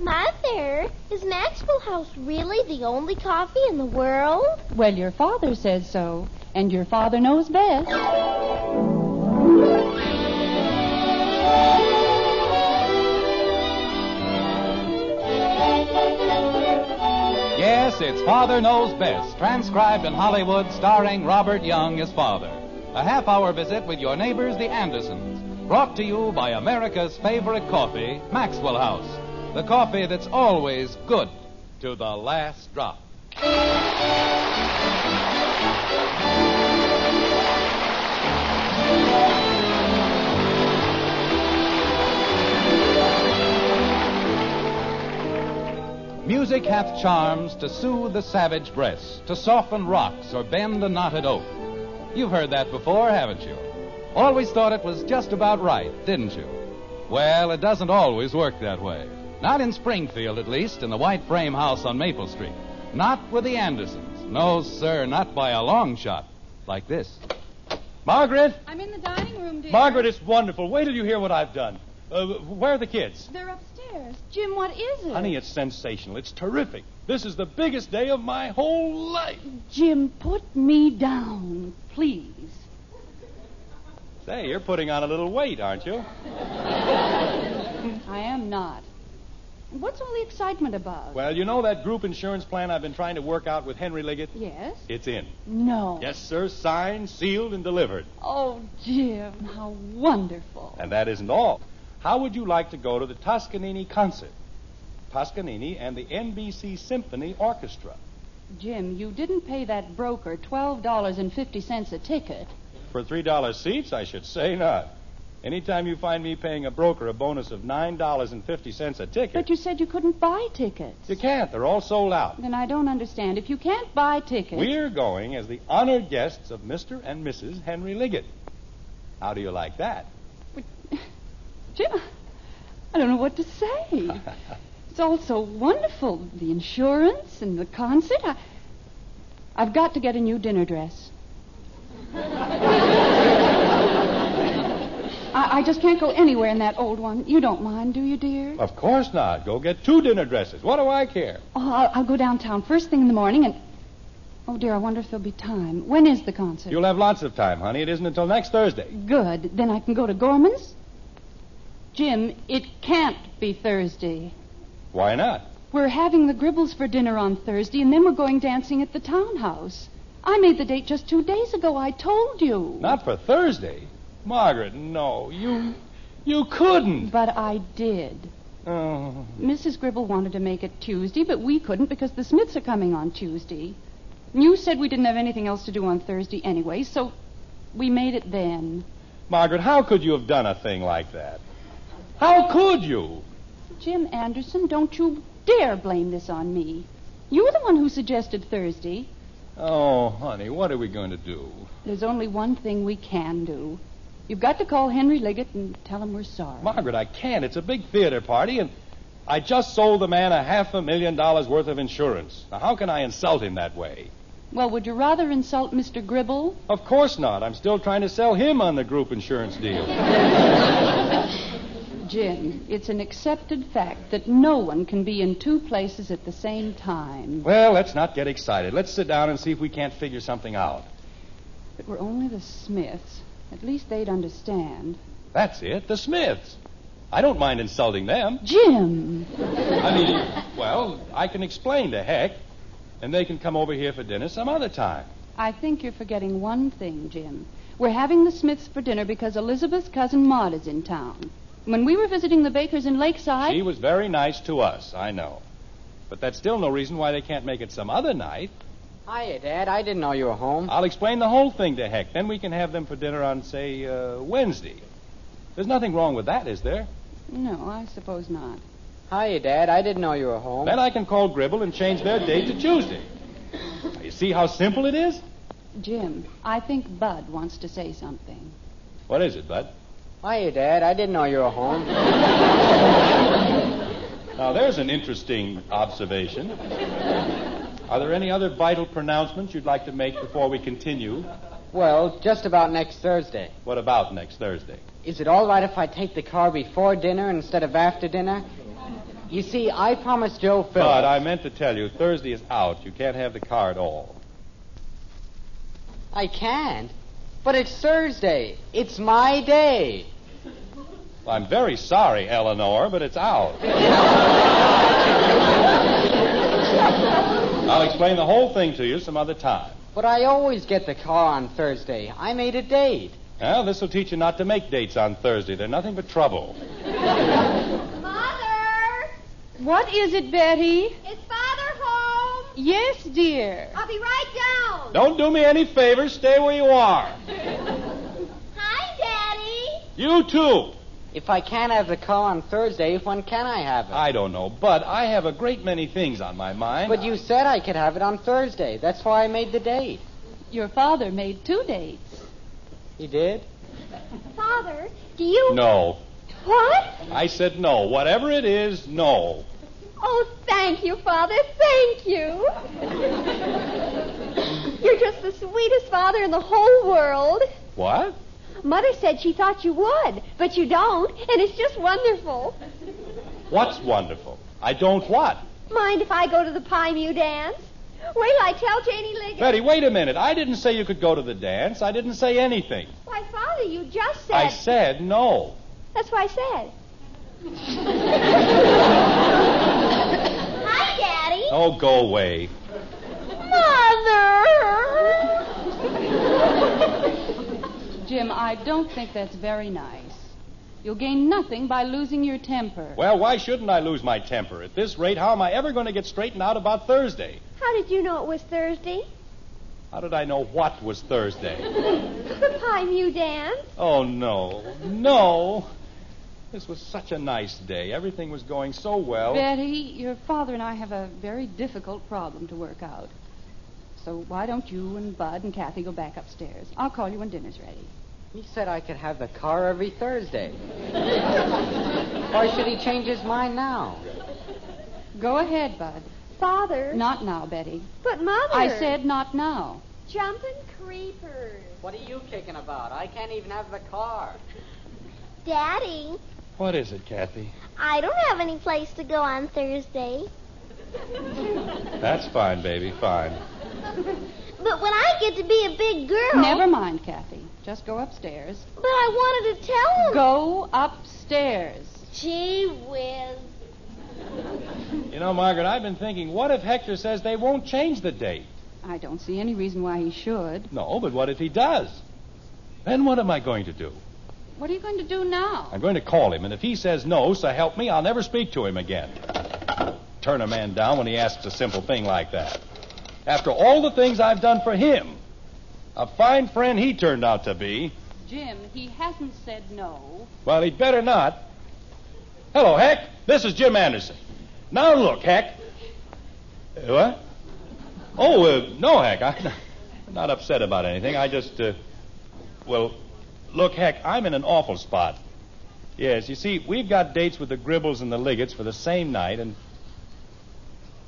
Mother, is Maxwell House really the only coffee in the world? Well, your father says so, and your father knows best. Yes, it's Father Knows Best, transcribed in Hollywood, starring Robert Young as Father. A half-hour visit with your neighbors, the Andersons, brought to you by America's favorite coffee, Maxwell House. The coffee that's always good to the last drop. Music hath charms to soothe the savage breast, to soften rocks or bend a knotted oak. You've heard that before, haven't you? Always thought it was just about right, didn't you? Well, it doesn't always work that way. Not in Springfield, at least, in the white frame house on Maple Street. Not with the Andersons. No, sir, not by a long shot. Like this. Margaret! I'm in the dining room, dear. Margaret, it's wonderful. Wait till you hear what I've done. Where are the kids? They're upstairs. Jim, what is it? Honey, it's sensational. It's terrific. This is the biggest day of my whole life. Jim, put me down, please. Say, you're putting on a little weight, aren't you? I am not. What's all the excitement about? Well, you know that group insurance plan I've been trying to work out with Henry Liggett? Yes? It's in. No. Yes, sir. Signed, sealed, and delivered. Oh, Jim, how wonderful. And that isn't all. How would you like to go to the Toscanini concert? Toscanini and the NBC Symphony Orchestra. Jim, you didn't pay that broker $12.50 a ticket. For $3 seats, I should say not. Anytime you find me paying a broker a bonus of $9.50 a ticket... But you said you couldn't buy tickets. You can't. They're all sold out. Then I don't understand. If you can't buy tickets... We're going as the honored guests of Mr. and Mrs. Henry Liggett. How do you like that? But, Jim, I don't know what to say. It's all so wonderful. The insurance and the concert. I've got to get a new dinner dress. I just can't go anywhere in that old one. You don't mind, do you, dear? Of course not. Go get 2 dinner dresses. What do I care? Oh, I'll go downtown first thing in the morning and... Oh, dear, I wonder if there'll be time. When is the concert? You'll have lots of time, honey. It isn't until next Thursday. Good. Then I can go to Gorman's? Jim, it can't be Thursday. Why not? We're having the Gribbles for dinner on Thursday, and then we're going dancing at the townhouse. I made the date just 2 days ago. I told you. Not for Thursday. Margaret, no. You couldn't. But I did. Oh. Mrs. Gribble wanted to make it Tuesday, but we couldn't because the Smiths are coming on Tuesday. You said we didn't have anything else to do on Thursday anyway, so we made it then. Margaret, how could you have done a thing like that? How could you? Jim Anderson, don't you dare blame this on me. You're the one who suggested Thursday. Oh, honey, what are we going to do? There's only one thing we can do. You've got to call Henry Liggett and tell him we're sorry. Margaret, I can't. It's a big theater party, and I just sold the man $500,000 worth of insurance. Now, how can I insult him that way? Well, would you rather insult Mr. Gribble? Of course not. I'm still trying to sell him on the group insurance deal. Jim, it's an accepted fact that no one can be in 2 places at the same time. Well, let's not get excited. Let's sit down and see if we can't figure something out. If it were only the Smiths, at least they'd understand. That's it, the Smiths. I don't mind insulting them. Jim! I mean, well, I can explain to Heck, and they can come over here for dinner some other time. I think you're forgetting one thing, Jim. We're having the Smiths for dinner because Elizabeth's cousin Maud is in town. When we were visiting the Bakers in Lakeside... She was very nice to us, I know. But that's still no reason why they can't make it some other night. Hiya, Dad. I didn't know you were home. I'll explain the whole thing to Heck. Then we can have them for dinner on, say, Wednesday. There's nothing wrong with that, is there? No, I suppose not. Hiya, Dad. I didn't know you were home. Then I can call Gribble and change their date to Tuesday. Now, you see how simple it is? Jim, I think Bud wants to say something. What is it, Bud? Hiya, Dad. I didn't know you were home. Now, there's an interesting observation. Are there any other vital pronouncements you'd like to make before we continue? Well, just about next Thursday. What about next Thursday? Is it all right if I take the car before dinner instead of after dinner? You see, I promised Joe Phillips. But I meant to tell you, Thursday is out. You can't have the car at all. I can't. But it's Thursday. It's my day. Well, I'm very sorry, Eleanor, but it's out. I'll explain the whole thing to you some other time. But I always get the car on Thursday. I made a date. Well, this will teach you not to make dates on Thursday. They're nothing but trouble. Mother! What is it, Betty? Is Father home? Yes, dear. I'll be right down. Don't do me any favors. Stay where you are. Hi, Daddy. You too. If I can't have the car on Thursday, when can I have it? I don't know, but I have a great many things on my mind. But you said I could have it on Thursday. That's why I made the date. Your father made 2 dates. He did? Father, do you... No. What? I said no. Whatever it is, no. Oh, thank you, Father. Thank you. You're just the sweetest father in the whole world. What? Mother said she thought you would, but you don't, and it's just wonderful. What's wonderful? I don't what? Mind if I go to the Pie Mew dance? Wait till I tell Janie Liggett. Betty, wait a minute. I didn't say you could go to the dance. I didn't say anything. Why, Father, you just said... I said no. That's what I said. Hi, Daddy. Oh, go away. Mother! Jim, I don't think that's very nice. You'll gain nothing by losing your temper. Well, why shouldn't I lose my temper? At this rate, how am I ever going to get straightened out about Thursday? How did you know it was Thursday? How did I know what was Thursday? The Pie Mew dance. Oh, no. No. This was such a nice day. Everything was going so well. Betty, your father and I have a very difficult problem to work out. So why don't you and Bud and Kathy go back upstairs? I'll call you when dinner's ready. He said I could have the car every Thursday. Why should he change his mind now? Go ahead, Bud. Father. Not now, Betty. But, Mother. I said not now. Jumping creepers. What are you kicking about? I can't even have the car. Daddy, What is it, Kathy? I don't have any place to go on Thursday. That's fine, baby, fine. But when I get to be a big girl... Never mind, Kathy. Just go upstairs. But I wanted to tell him... Go upstairs. Gee whiz. You know, Margaret, I've been thinking, what if Hector says they won't change the date? I don't see any reason why he should. No, but what if he does? Then what am I going to do? What are you going to do now? I'm going to call him, and if he says no, so help me, I'll never speak to him again. Turn a man down when he asks a simple thing like that. After all the things I've done for him, a fine friend he turned out to be. Jim, he hasn't said no. Well, he'd better not. Hello, Heck. This is Jim Anderson. Now, look, Heck. What? Oh, no, Heck. I'm not upset about anything. I just, well, look, Heck, I'm in an awful spot. Yes, you see, we've got dates with the Gribbles and the Liggets for the same night, and,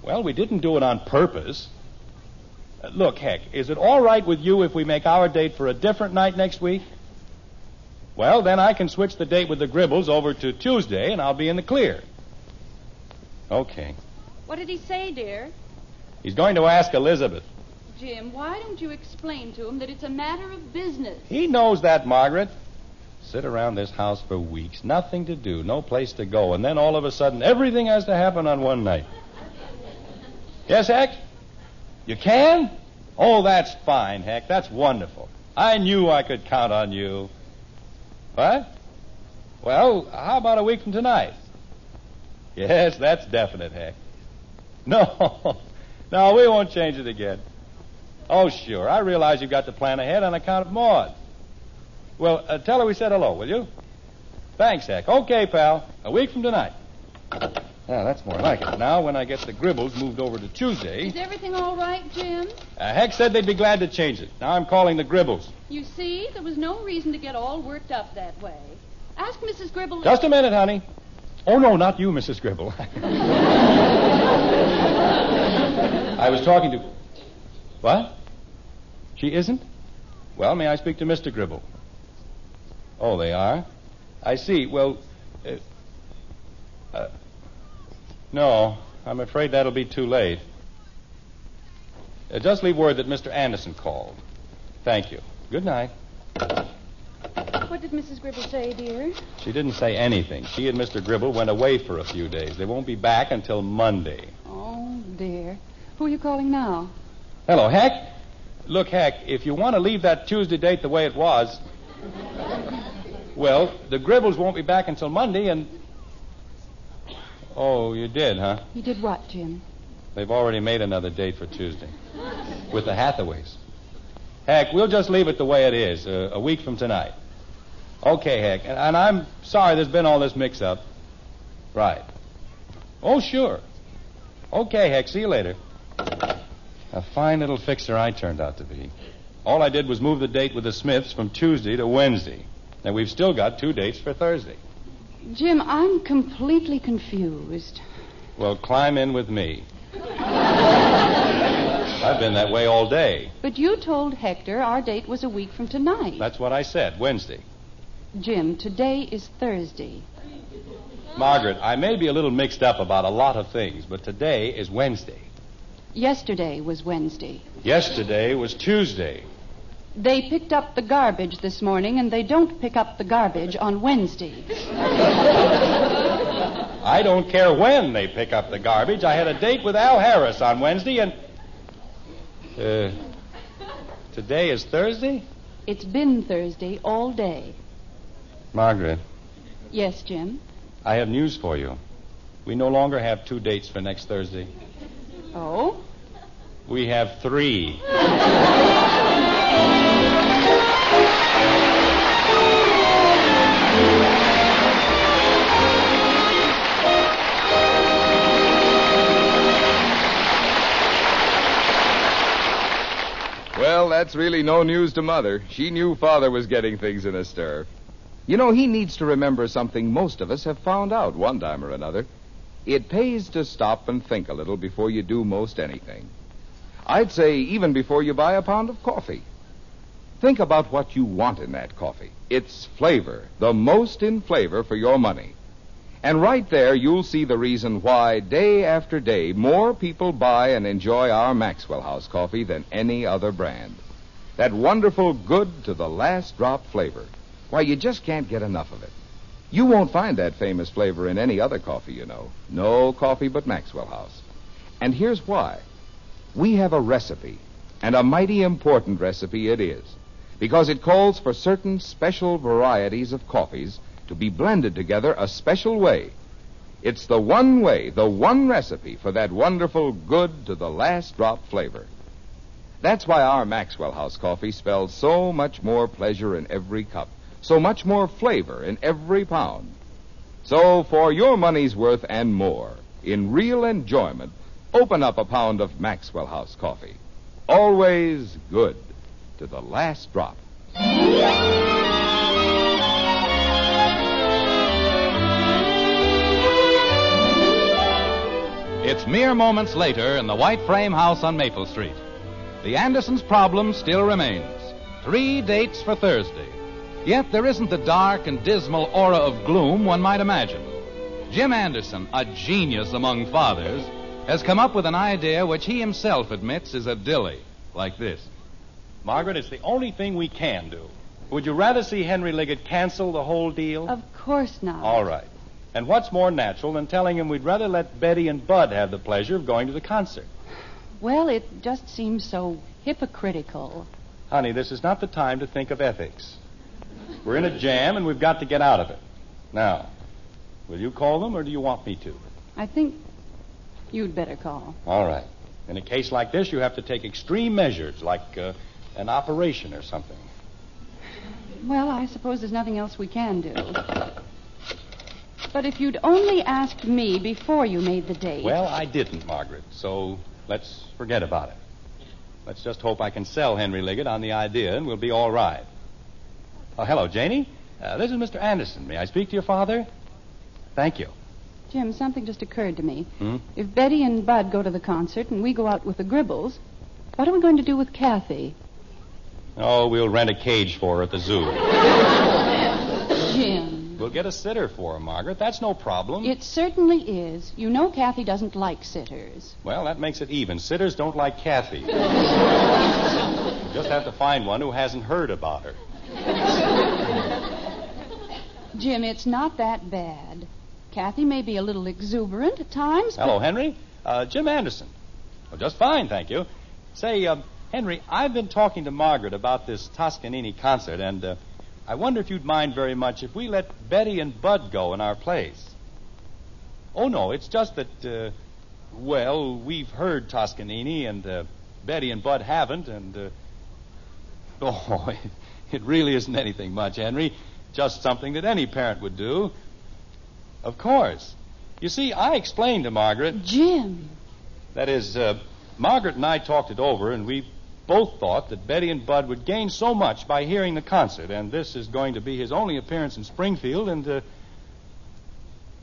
well, we didn't do it on purpose. Look, Heck, is it all right with you if we make our date for a different night next week? Well, then I can switch the date with the Gribbles over to Tuesday, and I'll be in the clear. Okay. What did he say, dear? He's going to ask Elizabeth. Jim, why don't you explain to him that it's a matter of business? He knows that, Margaret. Sit around this house for weeks, nothing to do, no place to go, and then all of a sudden everything has to happen on one night. Yes, Heck? You can? Oh, that's fine, Heck. That's wonderful. I knew I could count on you. What? Well, how about a week from tonight? Yes, that's definite, Heck. No, no, we won't change it again. Oh, sure. I realize you've got to plan ahead on account of Maud. Well, tell her we said hello, will you? Thanks, Heck. Okay, pal. A week from tonight. Now, that's more like it. Now, when I get the Gribbles moved over to Tuesday... Is everything all right, Jim? Heck said they'd be glad to change it. Now I'm calling the Gribbles. You see, there was no reason to get all worked up that way. Ask Mrs. Gribble... Just a minute, honey. Oh, no, not you, Mrs. Gribble. I was talking to... What? She isn't? Well, may I speak to Mr. Gribble? Oh, they are? I see. Well, No, I'm afraid that'll be too late. Just leave word that Mr. Anderson called. Thank you. Good night. What did Mrs. Gribble say, dear? She didn't say anything. She and Mr. Gribble went away for a few days. They won't be back until Monday. Oh, dear. Who are you calling now? Hello, Heck. Look, Heck, if you want to leave that Tuesday date the way it was, well, the Gribbles won't be back until Monday, and... Oh, you did, huh? You did what, Jim? They've already made another date for Tuesday. With the Hathaways. Heck, we'll just leave it the way it is, a week from tonight. Okay, Heck, and I'm sorry there's been all this mix-up. Right. Oh, sure. Okay, Heck, see you later. A fine little fixer I turned out to be. All I did was move the date with the Smiths from Tuesday to Wednesday. And we've still got 2 dates for Thursday. Jim, I'm completely confused. Well, climb in with me. I've been that way all day. But you told Hector our date was a week from tonight. That's what I said, Wednesday. Jim, today is Thursday. Margaret, I may be a little mixed up about a lot of things, but today is Wednesday. Yesterday was Wednesday. Yesterday was Tuesday. They picked up the garbage this morning, and they don't pick up the garbage on Wednesday. I don't care when they pick up the garbage. I had a date with Al Harris on Wednesday, and... today is Thursday? It's been Thursday all day. Margaret, Yes, Jim? I have news for you. We no longer have 2 dates for next Thursday. Oh? We have 3. Well, that's really no news to Mother. She knew Father was getting things in a stir. You know, he needs to remember something most of us have found out one time or another. It pays to stop and think a little before you do most anything. I'd say even before you buy a pound of coffee. Think about what you want in that coffee. Its flavor, the most in flavor for your money. And right there you'll see the reason why day after day more people buy and enjoy our Maxwell House coffee than any other brand. That wonderful good to the last drop flavor. Why, you just can't get enough of it. You won't find that famous flavor in any other coffee, you know. No coffee but Maxwell House. And here's why. We have a recipe, and a mighty important recipe it is, because it calls for certain special varieties of coffees to be blended together a special way. It's the one way, the one recipe for that wonderful good to the last drop flavor. That's why our Maxwell House coffee spells so much more pleasure in every cup, so much more flavor in every pound. So for your money's worth and more, in real enjoyment, open up a pound of Maxwell House coffee. Always good to the last drop. It's mere moments later in the white frame house on Maple Street. The Andersons' problem still remains. 3 dates for Thursday. Yet there isn't the dark and dismal aura of gloom one might imagine. Jim Anderson, a genius among fathers, has come up with an idea which he himself admits is a dilly, like this. Margaret, it's the only thing we can do. Would you rather see Henry Liggett cancel the whole deal? Of course not. All right. And what's more natural than telling him we'd rather let Betty and Bud have the pleasure of going to the concert? Well, it just seems so hypocritical. Honey, this is not the time to think of ethics. We're in a jam, and we've got to get out of it. Now, will you call them, or do you want me to? I think you'd better call. All right. In a case like this, you have to take extreme measures, like an operation or something. Well, I suppose there's nothing else we can do. But if you'd only asked me before you made the date... Well, I didn't, Margaret, so let's forget about it. Let's just hope I can sell Henry Liggett on the idea, and we'll be all right. Oh, hello, Janie. This is Mr. Anderson. May I speak to your father? Thank you. Jim, something just occurred to me. Hmm? If Betty and Bud go to the concert and we go out with the Gribbles, what are we going to do with Kathy? Oh, we'll rent a cage for her at the zoo. Jim. We'll get a sitter for her, Margaret. That's no problem. It certainly is. You know Kathy doesn't like sitters. Well, that makes it even. Sitters don't like Kathy. You just have to find one who hasn't heard about her. Jim, it's not that bad. Kathy may be a little exuberant at times, Hello, Henry. Jim Anderson. Oh, just fine, thank you. Say, Henry, I've been talking to Margaret about this Toscanini concert, and I wonder if you'd mind very much if we let Betty and Bud go in our place. Oh, no, it's just that, well, we've heard Toscanini, and Betty and Bud haven't, and, oh, it really isn't anything much, Henry. Just something that any parent would do. Of course. You see, I explained to Margaret... Jim. That is, Margaret and I talked it over, and we both thought that Betty and Bud would gain so much by hearing the concert, and this is going to be his only appearance in Springfield, and,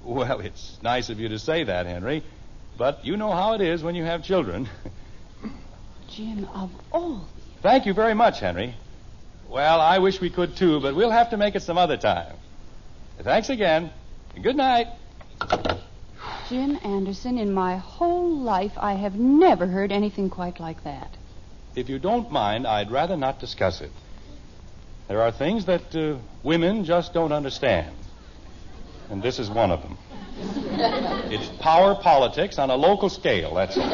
well, it's nice of you to say that, Henry, but you know how it is when you have children. Jim, of all... Thank you very much, Henry. Well, I wish we could, too, but we'll have to make it some other time. Thanks again. Good night. Jim Anderson, in my whole life, I have never heard anything quite like that. If you don't mind, I'd rather not discuss it. There are things that women just don't understand. And this is one of them. It's power politics on a local scale, that's all.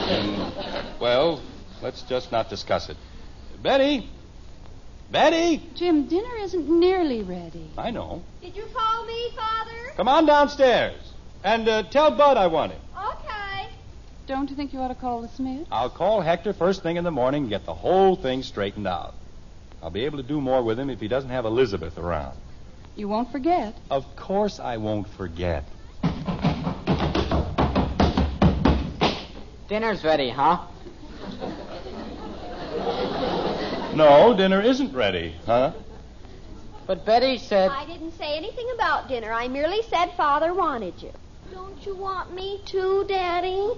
And, well, let's just not discuss it. Betty! Betty! Jim, dinner isn't nearly ready. I know. Did you call me, Father? Come on downstairs. And tell Bud I want him. Okay. Don't you think you ought to call the Smiths? I'll call Hector first thing in the morning and get the whole thing straightened out. I'll be able to do more with him if he doesn't have Elizabeth around. You won't forget. Of course I won't forget. Dinner's ready, huh? No, dinner isn't ready, huh? But Betty said... I didn't say anything about dinner. I merely said Father wanted you. Don't you want me too, Daddy?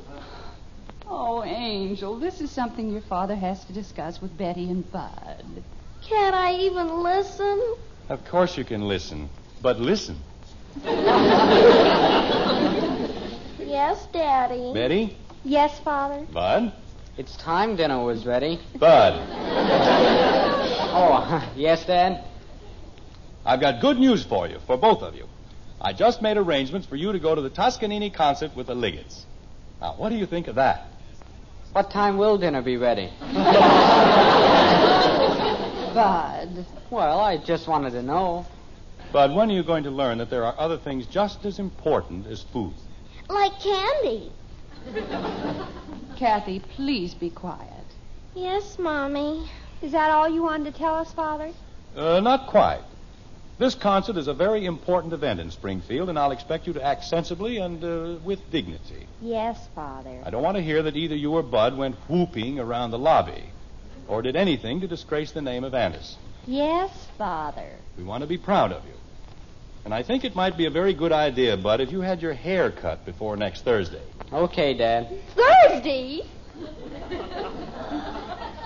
Oh, Angel, this is something your father has to discuss with Betty and Bud. Can't I even listen? Of course you can listen. But listen. Yes, Daddy. Betty? Yes, Father. Bud? It's time dinner was ready. Bud. Oh, yes, Dad? I've got good news for you, for both of you. I just made arrangements for you to go to the Toscanini concert with the Liggets. Now, what do you think of that? What time will dinner be ready? Bud. Well, I just wanted to know. Bud, when are you going to learn that there are other things just as important as food? Like candy. Kathy, please be quiet. Yes, Mommy. Is that all you wanted to tell us, Father? Not quite. This concert is a very important event in Springfield, and I'll expect you to act sensibly and with dignity. Yes, Father. I don't want to hear that either you or Bud went whooping around the lobby or did anything to disgrace the name of Anderson. Yes, Father. We want to be proud of you. And I think it might be a very good idea, Bud, if you had your hair cut before next Thursday. Okay, Dad. Thursday?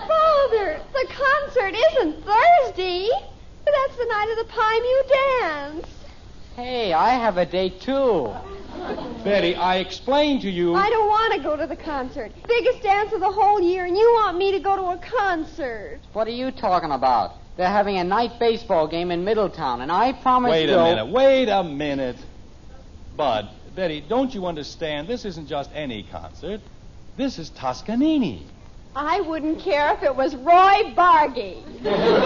Father, the concert isn't Thursday. That's the night of the Pimew dance. Hey, I have a date, too. Betty, I explained to you... I don't want to go to the concert. Biggest dance of the whole year, and you want me to go to a concert. What are you talking about? They're having a night baseball game in Middletown, and I promised Wait Joe... Wait a minute. Bud, Betty, don't you understand? This isn't just any concert. This is Toscanini. I wouldn't care if it was Roy Bargy. Betty,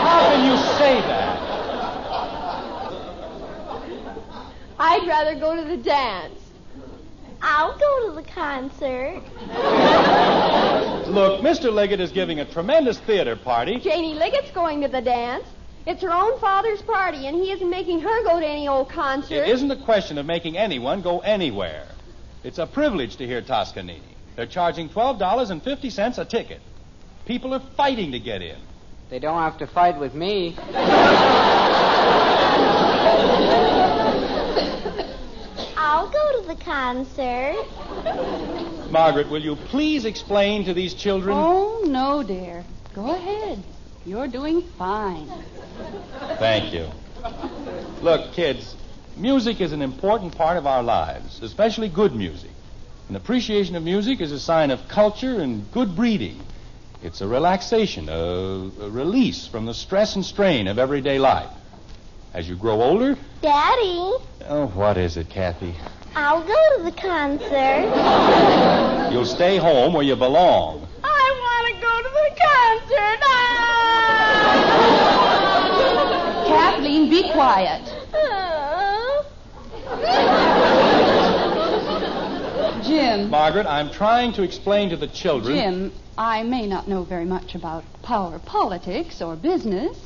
how can you say that? I'd rather go to the dance. I'll go to the concert. Look, Mr. Liggett is giving a tremendous theater party. Janie Liggett's going to the dance. It's her own father's party, and he isn't making her go to any old concert. It isn't a question of making anyone go anywhere. It's a privilege to hear Toscanini. They're charging $12.50 a ticket. People are fighting to get in. They don't have to fight with me. I'll go to the concert. Margaret, will you please explain to these children? Oh, no, dear. Go ahead. You're doing fine. Thank you. Look, kids, music is an important part of our lives, especially good music. An appreciation of music is a sign of culture and good breeding. It's a relaxation, a release from the stress and strain of everyday life. As you grow older... Daddy. Oh, what is it, Kathy? I'll go to the concert. You'll stay home where you belong. I want to go to the concert. Kathleen, be quiet. Jim. Margaret, I'm trying to explain to the children... Jim, I may not know very much about power politics or business,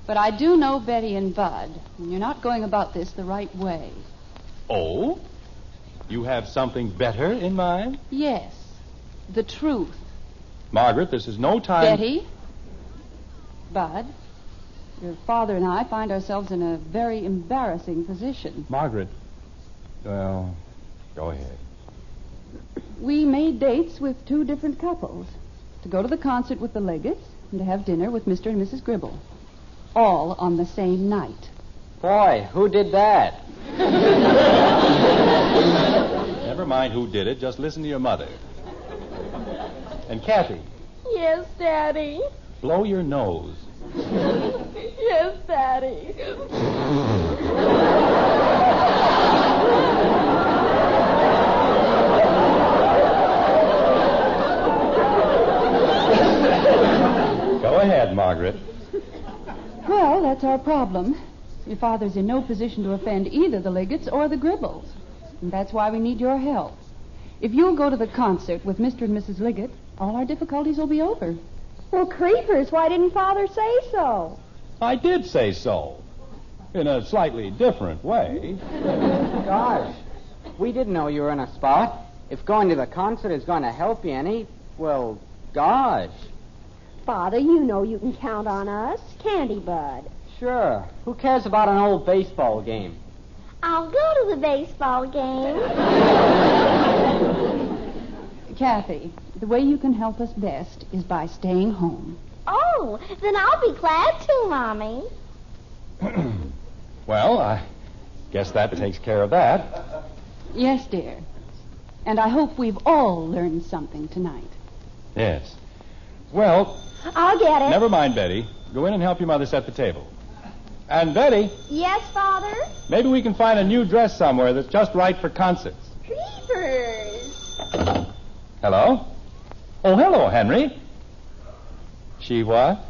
but I do know Betty and Bud, and you're not going about this the right way. Oh? You have something better in mind? Yes, the truth. Margaret, this is no time... Betty, Bud, your father and I find ourselves in a very embarrassing position. Margaret, well, go ahead. We made dates with two different couples, to go to the concert with the Leggetts and to have dinner with Mr. and Mrs. Gribble, all on the same night. Boy, who did that? Never mind who did it, just listen to your mother. And Kathy, Yes, Daddy. blow your nose. Yes, Daddy. Go ahead, Margaret. Well, that's our problem. Your father's in no position to offend either the Leggetts or the Gribbles. And that's why we need your help. If you'll go to the concert with Mr. and Mrs. Liggett, all our difficulties will be over. Well, creepers, why didn't Father say so? I did say so. In a slightly different way. Gosh, we didn't know you were in a spot. If going to the concert is going to help you any, well, gosh. Father, you know you can count on us. Can't he, Bud? Sure. Who cares about an old baseball game? I'll go to the baseball game. Kathy, the way you can help us best is by staying home. Oh, then I'll be glad to, Mommy. Well, I guess that takes care of that. Yes, dear. And I hope we've all learned something tonight. Yes. Well, I'll get it. never mind, Betty. Go in and help your mother set the table. And Betty, Yes, Father? maybe we can find a new dress somewhere that's just right for concerts. Creepers. Hello? Oh, hello, Henry. She what?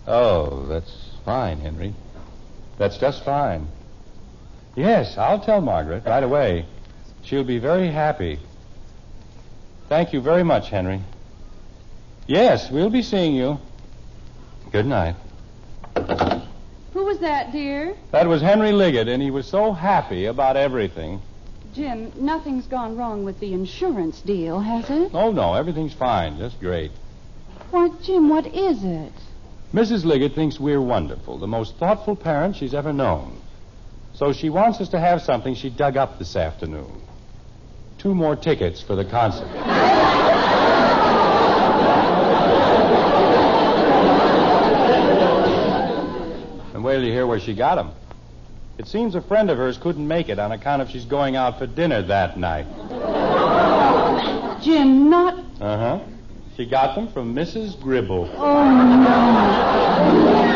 Oh, that's fine, Henry. That's just fine. Yes, I'll tell Margaret right away. She'll be very happy. Thank you very much, Henry. Yes, we'll be seeing you. Good night. Who was that, dear? That was Henry Liggett, and he was so happy about everything. Jim, nothing's gone wrong with the insurance deal, has it? Oh, no, everything's fine. Just great. Why, Jim, what is it? Mrs. Liggett thinks we're wonderful, the most thoughtful parents she's ever known. So she wants us to have something she dug up this afternoon. 2 more tickets for the concert. And wait till you hear where she got them. It seems a friend of hers couldn't make it on account of she's going out for dinner that night. Jim, not... Uh-huh. She got them from Mrs. Gribble. Oh, no.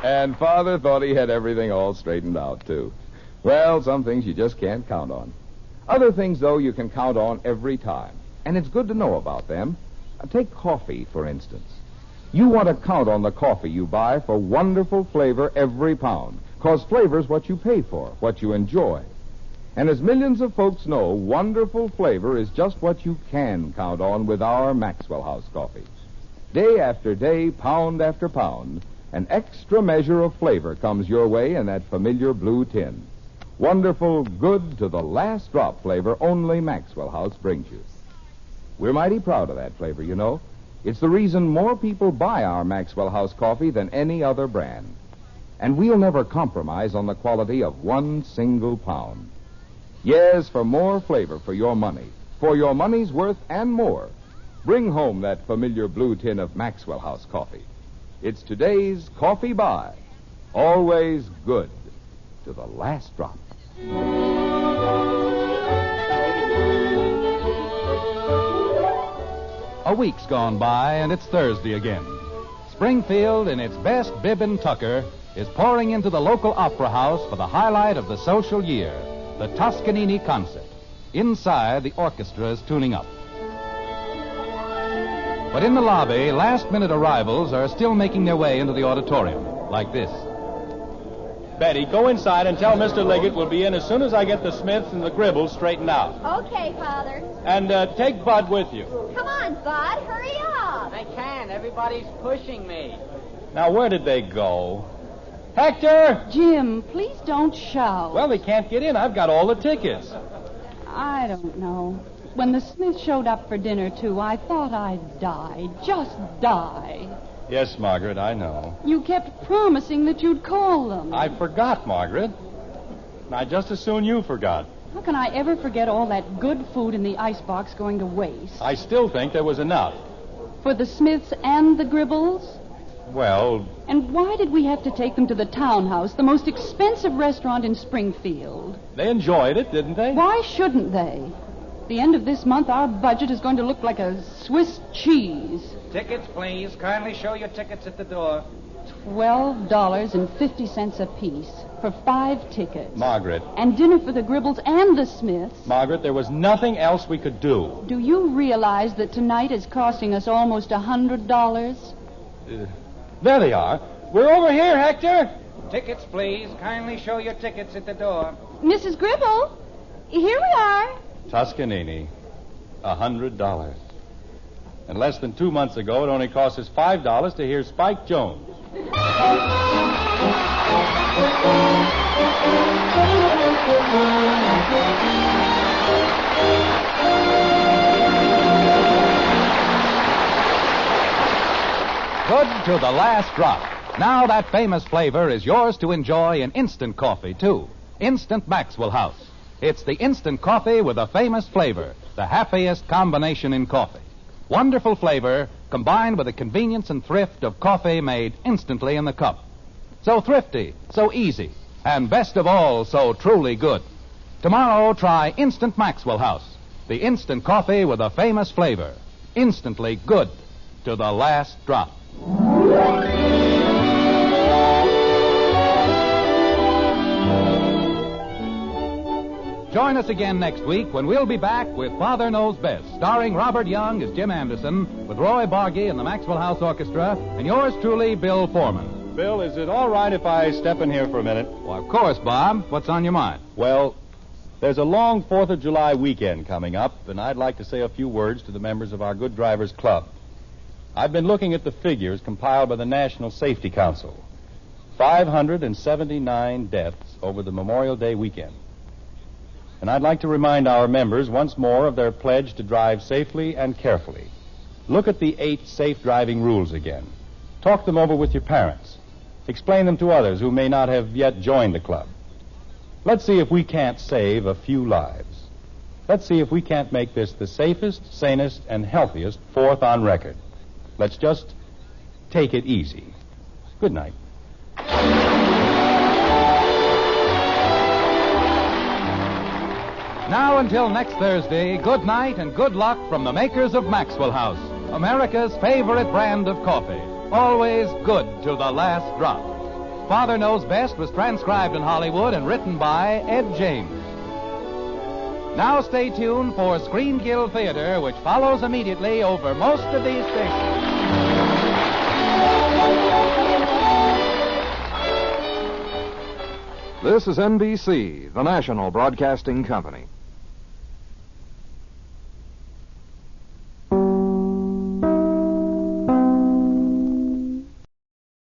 And Father thought he had everything all straightened out, too. Well, some things you just can't count on. Other things, though, you can count on every time. And it's good to know about them. Take coffee, for instance. You want to count on the coffee you buy for wonderful flavor every pound, 'cause flavor's what you pay for, what you enjoy. And as millions of folks know, wonderful flavor is just what you can count on with our Maxwell House coffee. Day after day, pound after pound, an extra measure of flavor comes your way in that familiar blue tin. Wonderful, good to the last drop flavor only Maxwell House brings you. We're mighty proud of that flavor, you know, It's the reason more people buy our Maxwell House coffee than any other brand. And we'll never compromise on the quality of one single pound. Yes, for more flavor for your money, for your money's worth and more. Bring home that familiar blue tin of Maxwell House coffee. It's today's coffee buy. Always good to the last drop. A week's gone by, and it's Thursday again. Springfield, in its best bib and tucker, is pouring into the local opera house for the highlight of the social year, the Toscanini concert. Inside, the orchestra is tuning up. But in the lobby, last-minute arrivals are still making their way into the auditorium, like this. Betty, go inside and tell Mr. Liggett we'll be in as soon as I get the Smiths and the Gribbles straightened out. Okay, Father. And take Bud with you. Come on, Bud. Hurry up. I can't. Everybody's pushing me. Now, where did they go? Hector! Jim, please don't shout. Well, they can't get in. I've got all the tickets. I don't know. When the Smiths showed up for dinner, too, I thought I'd die. Just die. Yes, Margaret, I know. You kept promising that you'd call them. I forgot, Margaret. And I just as soon you forgot. How can I ever forget all that good food in the icebox going to waste? I still think there was enough. For the Smiths and the Gribbles? Well, And why did we have to take them to the Townhouse, the most expensive restaurant in Springfield? they enjoyed it, didn't they? Why shouldn't they? The end of this month, our budget is going to look like a Swiss cheese. Tickets, please. Kindly show your tickets at the door. $12.50 apiece for 5 tickets. Margaret. And dinner for the Gribbles and the Smiths. Margaret, there was nothing else we could do. Do you realize that tonight is costing us almost $100? There they are. We're over here, Hector. Tickets, please. Kindly show your tickets at the door. Mrs. Gribble, here we are. Toscanini, $100. And less than 2 months ago, it only cost us $5 to hear Spike Jones. Good to the last drop. Now that famous flavor is yours to enjoy in instant coffee, too. Instant Maxwell House. It's the instant coffee with a famous flavor, the happiest combination in coffee. Wonderful flavor combined with the convenience and thrift of coffee made instantly in the cup. So thrifty, so easy, and best of all, so truly good. Tomorrow, try Instant Maxwell House, the instant coffee with a famous flavor. Instantly good to the last drop. Join us again next week when we'll be back with Father Knows Best, starring Robert Young as Jim Anderson, with Roy Bargy and the Maxwell House Orchestra, and yours truly, Bill Foreman. Bill, is it all right if I step in here for a minute? Well, of course, Bob. What's on your mind? Well, there's a long 4th of July weekend coming up, and I'd like to say a few words to the members of our Good Drivers Club. I've been looking at the figures compiled by the National Safety Council. 579 deaths over the Memorial Day weekend. And I'd like to remind our members once more of their pledge to drive safely and carefully. Look at the 8 safe driving rules again. Talk them over with your parents. Explain them to others who may not have yet joined the club. Let's see if we can't save a few lives. Let's see if we can't make this the safest, sanest, and healthiest 4th on record. Let's just take it easy. Good night. Now until next Thursday, good night and good luck from the makers of Maxwell House, America's favorite brand of coffee. Always good to the last drop. Father Knows Best was transcribed in Hollywood and written by Ed James. Now stay tuned for Screen Guild Theater, which follows immediately over most of these stations. This is NBC, the national broadcasting company.